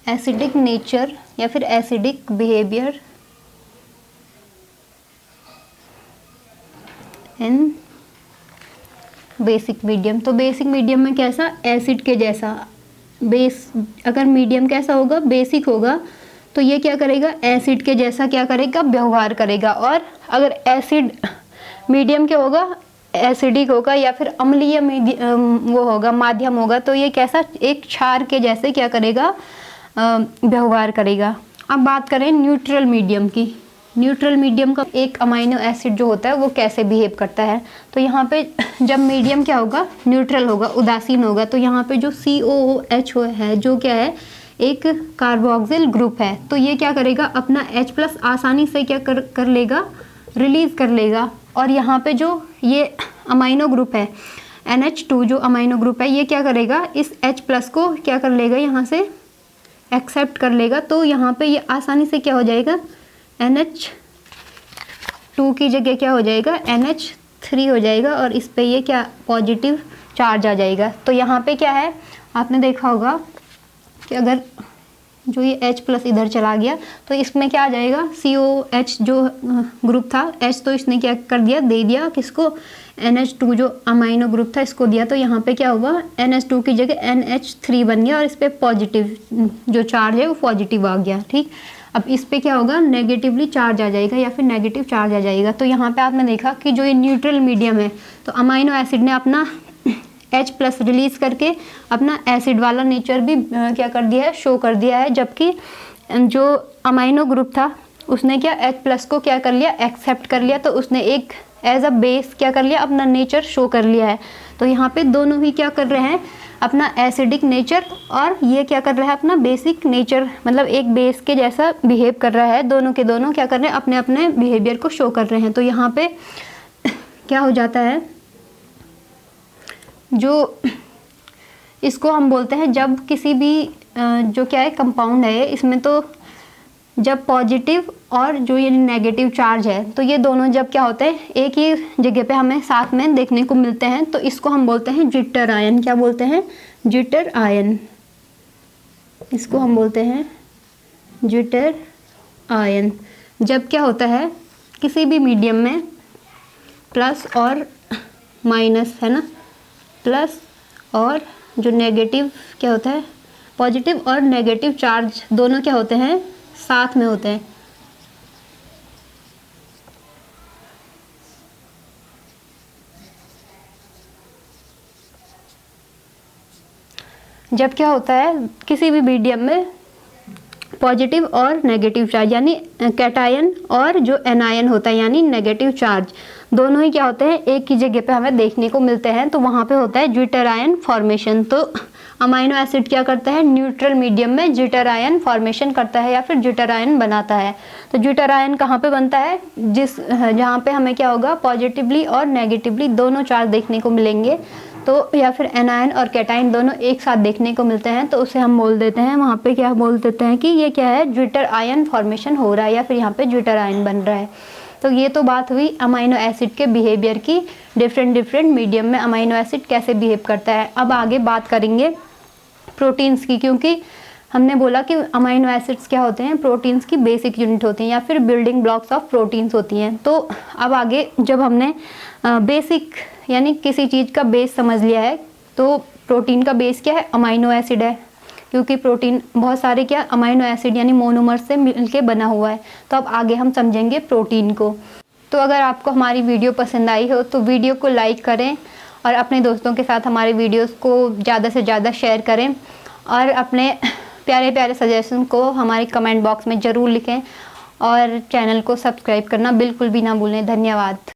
acidic nature या फिर acidic behaviour in basic medium. तो बेसिक मीडियम में कैसा, एसिड के जैसा बेस, अगर मीडियम कैसा होगा, बेसिक होगा, तो ये क्या करेगा, एसिड के जैसा क्या करेगा, व्यवहार करेगा। और अगर एसिड मीडियम क्या होगा, एसिडिक होगा या फिर अम्लीय वो होगा, माध्यम होगा, तो ये कैसा, एक क्षार के जैसे क्या करेगा, व्यवहार करेगा। अब बात करें न्यूट्रल मीडियम की, न्यूट्रल मीडियम का एक अमाइनो एसिड जो होता है वो कैसे बिहेव करता है। तो यहाँ पे जब मीडियम क्या होगा, न्यूट्रल होगा, उदासीन होगा, तो यहाँ पे जो COOH है जो क्या है, एक कार्बोक्सिल ग्रुप है, तो ये क्या करेगा, अपना H+ आसानी से क्या कर लेगा, रिलीज कर लेगा। और यहाँ पे जो ये अमाइनो ग्रुप है NH2 जो अमाइनो ग्रुप है, ये क्या करेगा, इस H+ को क्या कर लेगा, यहाँ से एक्सेप्ट कर लेगा। तो यहाँ पे ये आसानी से क्या हो जाएगा, NH2 की जगह क्या हो जाएगा, NH3 हो जाएगा, और इस पे ये क्या पॉजिटिव चार्ज आ जाएगा। तो यहाँ पे क्या है, आपने देखा होगा कि अगर जो ये H+ इधर चला गया तो इसमें क्या आ जाएगा, COH जो ग्रुप था, H तो इसने क्या कर दिया, दे दिया किसको, NH2 जो अमाइनो ग्रुप था इसको दिया। तो यहाँ पे क्या हुआ, NH2 की जगह NH3 बन गया, और इस पे पॉजिटिव जो चार्ज है वो पॉजिटिव आ गया। ठीक, अब इस पे क्या होगा, नेगेटिवली चार्ज आ जाएगा या फिर नेगेटिव चार्ज आ जाएगा। तो यहाँ पे आपने देखा कि जो ये न्यूट्रल मीडियम है, तो अमाइनो एसिड ने अपना H+ रिलीज करके अपना एसिड वाला नेचर भी क्या कर दिया है, शो कर दिया है। जबकि जो अमाइनो ग्रुप था उसने क्या H+ को क्या कर लिया, एक्सेप्ट कर लिया, तो उसने एक एज अ बेस क्या कर लिया, अपना नेचर शो कर लिया है। तो यहाँ पे दोनों ही क्या कर रहे हैं, अपना एसिडिक नेचर, और ये क्या कर रहा है, अपना बेसिक नेचर, मतलब एक बेस के जैसा बिहेव कर रहा है। दोनों के दोनों क्या कर रहे हैं, अपने अपने बिहेवियर को शो कर रहे हैं। तो यहाँ पे क्या हो जाता है, जो इसको हम बोलते हैं, जब किसी भी जो क्या है कंपाउंड है इसमें, तो जब पॉजिटिव और जो ये नेगेटिव चार्ज है, तो ये दोनों जब क्या होते हैं, एक ही जगह पे हमें साथ में देखने को मिलते हैं, तो इसको हम बोलते हैं जिटर आयन। क्या बोलते हैं, जिटर आयन, इसको हम बोलते हैं जिटर आयन। जब क्या होता है, किसी भी मीडियम में प्लस और माइनस है ना, प्लस और जो नेगेटिव क्या होता है, पॉजिटिव और नेगेटिव चार्ज दोनों क्या होते हैं, साथ में होते हैं। जब क्या होता है, किसी भी मीडियम में पॉजिटिव और नेगेटिव चार्ज, यानी कैटायन और जो एनायन होता है यानी नेगेटिव चार्ज, दोनों ही क्या होते हैं, एक ही जगह पे हमें देखने को मिलते हैं। तो वहाँ पे होता है ज्विटर आयन फॉर्मेशन। तो अमाइनो एसिड क्या करता है, न्यूट्रल मीडियम में ज्विटर आयन फॉर्मेशन करता है या फिर ज्विटर आयन बनाता है। तो ज्विटर आयन कहाँ पे बनता है, जहाँ पे हमें क्या होगा, पॉजिटिवली और नेगेटिवली दोनों चार्ज देखने को मिलेंगे। तो या फिर एनायन और कैटायन दोनों एक साथ देखने को मिलते हैं, तो उसे हम बोल देते हैं, वहाँ पे क्या बोल देते हैं कि ये क्या है, ज्विटर आयन फॉर्मेशन हो रहा है या फिर यहाँ पे ज्विटर आयन बन रहा है। तो ये तो बात हुई अमाइनो एसिड के बिहेवियर की, डिफरेंट मीडियम में अमाइनो एसिड कैसे बिहेव करता है। अब आगे बात करेंगे प्रोटीन्स की, क्योंकि हमने बोला कि अमाइनो एसिड्स क्या होते हैं, प्रोटीन्स की बेसिक यूनिट होती हैं या फिर बिल्डिंग ब्लॉक्स ऑफ प्रोटीन्स होती हैं। तो अब आगे जब हमने बेसिक यानी किसी चीज़ का बेस समझ लिया है, तो प्रोटीन का बेस क्या है, अमाइनो एसिड है, क्योंकि प्रोटीन बहुत सारे क्या अमाइनो एसिड यानी मोनोमर्स से मिलके बना हुआ है। तो अब आगे हम समझेंगे प्रोटीन को। तो अगर आपको हमारी वीडियो पसंद आई हो तो वीडियो को लाइक करें और अपने दोस्तों के साथ हमारे वीडियोस को ज़्यादा से ज़्यादा शेयर करें, और अपने प्यारे प्यारे सजेशन को हमारे कमेंट बॉक्स में ज़रूर लिखें, और चैनल को सब्सक्राइब करना बिल्कुल भी ना भूलें। धन्यवाद।